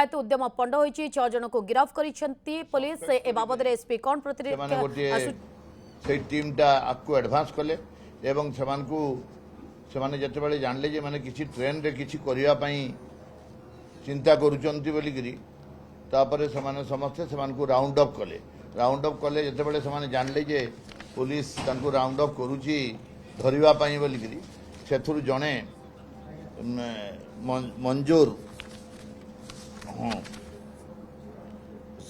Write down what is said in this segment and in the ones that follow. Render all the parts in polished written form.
डकायत उद्यम पंड होती 6 जन को गिरफ्त करिसेंती पुलिस ए बाबद एसपी कौन से टीमटा आपको एडभांस कले एवं सेमाने जेतेबेले जानले जे माने किछि ट्रेन रे किछि करिया पई चिंता करूचंती बोलिकरी तापरे सेमाने समस्ते सेमानकु राउंड अप कले जेतेबेले सेमाने जानले जे पुलिस तांकु राउंड अप करूची धरिबा पई बोलिकरी सेथुरु जणे मंजूर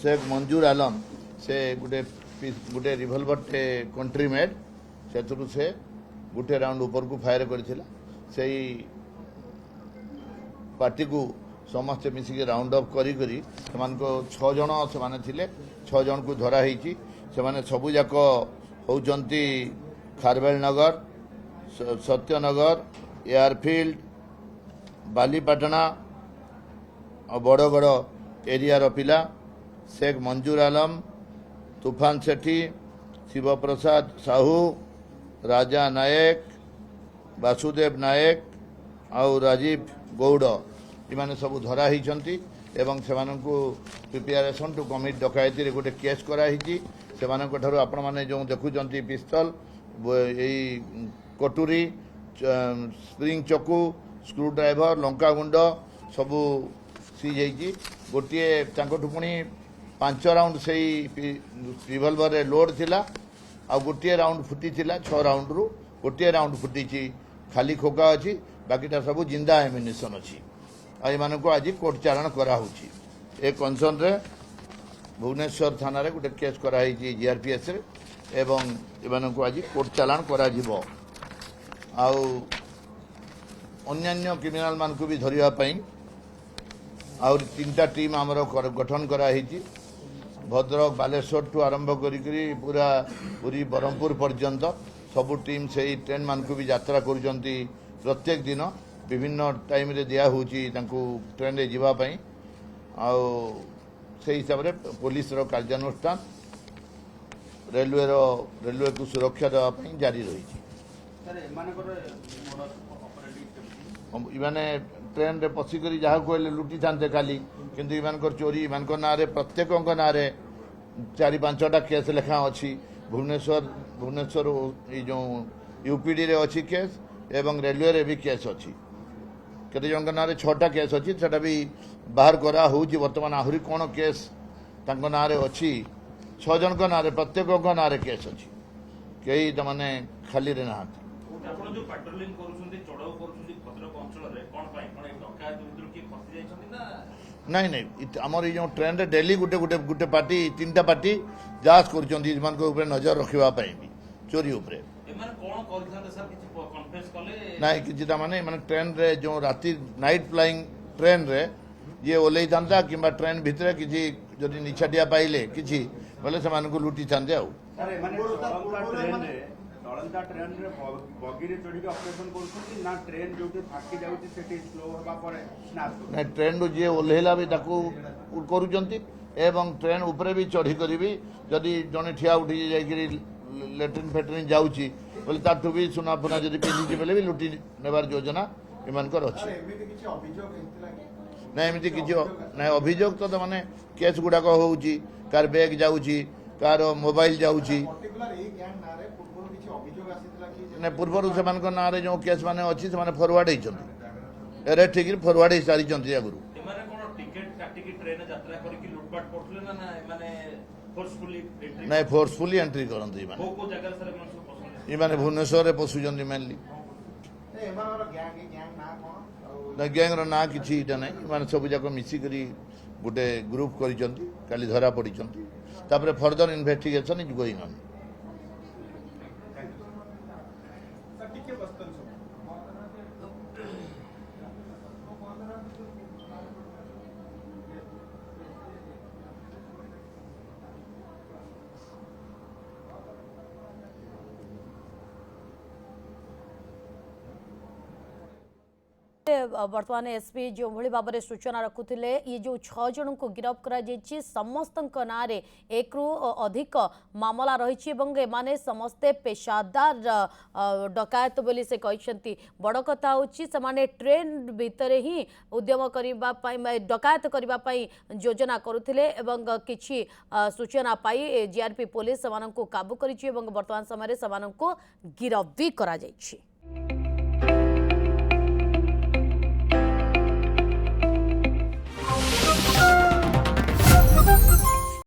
शेख मंजूर आलम से गुटे रिवॉल्वर टे कंट्री मेड से गुटे राउंड ऊपर को फायर करथिला सेही पार्टी को समस्त मिसिक राउंड अप करी करी सेमानको 6 जण सेमाने थिले 6 जण को धरा ହେଇची सेमाने सबु जाक होउचंती खारवेल नगर सत्यनगर एयरफील्ड बालीपाटना और बड़गड़ एरिया रो पिला शेख मंजूर आलम तूफान सेठी शिवप्रसाद साहू राजा नायक वासुदेव नायक और राजीव गौड़ इमाने सब धरा होती एवं सेमानंकु प्रिपेरेशन टू कमिट डकायती गोटे केस कराई सेमानंकठारु आपण माने जो देखुचंती पिस्तल यही कटुरी स्प्रिंग चकू स्क्रू ड्राइवर लंका गुंड सबू सीज होती गोटे पुणी 5 राउंड से रिवॉल्वर रे लोड थिला आ गोटे राउंड फुटी थिला 6 राउंड रु गोटे राउंड फुटी खाली खोका अच्छी बाकीटा सब जिंदा एम्युनिशन अच्छी आने को आज कोर्ट चालाण करा ए कनसर्न रे भुवनेश्वर थाना रे गोटे केस कराई जीआरपीएस रे एवं एमान को आज कोर्ट चालाण करा जिवो आउ अन्यान्य क्रिमिनाल मान को भी धरिया पई और 3टा टीम आमर गठन कराई भद्रक बालेश्वर ठू आरंभ करी पूरा पूरी ब्रह्मपुर पर्यंत सबू टीम से ट्रेन मान को भी यात्रा करुचंती प्रत्येक दिन विभिन्न टाइम रे दिया होची तांकू ट्रेन रे जीवा पई आउ से हिसाब रे पुलिस रो कार्यानुष्ठान रेलवे को सुरक्षा देवा पई जारी रही इमाने ट्रेन रे पशिकरी जहाँ कहले लुटी था खाली किंतु इमानकर चोरी इमानकर ना रे प्रत्येक ना रे 4-5टा केस लेखा अच्छी भुवनेश्वर ये जो यूपीडी रे अच्छी केस एवं रेलवे रे भी केस अच्छी केते जन ना रे 6टा केस अच्छी सेटा भी बाहर करा होची वर्तमान आहुरी कोन केस तांको ना रे अच्छी 6 जन ना रे प्रत्येक ना रे केस अच्छी कई तमाने खाली रे ना आपण जो पेट्रोलिंग करूछन्ती चढ़ाऊ करूछन्ती भद्रक अंचल रे कोन पाई कोन एक डकायत भितर की फसी जाइछन्ती ना नहीं हमर जो ट्रेन रे डेली गुटे पार्टी 3टा पार्टी जांच करूछन्ती इमान को ऊपर नजर रखिबा पई भी चोरी ऊपर एमान कोन करथांते सर किछि कन्फेस कले नहीं किछि ता माने ट्रेन रे जो राती नाइट फ्लाइंग ट्रेन रे ये ओलै थांता किबा ट्रेन भितर किछि जदि निछाटिया पाइले किछि बोले से मान को लुटी थांते आ सर माने चलंता ट्रेन रे बगी रे चढ़ी के ऑपरेशन करछथि ना ट्रेन जोटी फाकी जाउछि सेठी स्लो होबा परे ना ट्रेन रो जे ओल्हेला भी ताकू करूचंती एवं ट्रेन ऊपर भी चढ़ी करी भी जदि जने ठिया उठी जाई लेट्रिन फेट्रिन जाउछि बोले ताठू भी सुना पुना जदि पिंदी बेले भी लुटी नेबार योजना इमानकर अछि ना एमिति किछि ना अभियोग तो माने केस गुडाक होउछि कार बैग जाउछि कार मोबाइल जाउछि ने पूर्व से ना रे जो केस माने अच्छी से फरवर्ड होती एरे ठीक फरवर्ड हो सारी आगुरी ना फोर्सफुली एंट्री करते इमाने भुवनेश्वर पशुचंद मेनली गैंग ना कि ना सब जाक मिसिक गोटे ग्रुप कर धरा पड़ी further investigation is going on वर्तमान एसपी जो भली भाव में सूचना रखुले ये जो 6 जन को गिरफ्त कर समस्त ना रे 1 रु अधिक मामला रही एमाने समस्ते पेशादार डकायत बोली से कहते बड़ कथा होने ट्रेन भितर ही उद्यम करने डकायत करने योजना करुले किछि सूचना पाई जीआरपी पुलिस काबू कर वर्तमान समय गिरफ्त भी करा जाइछि।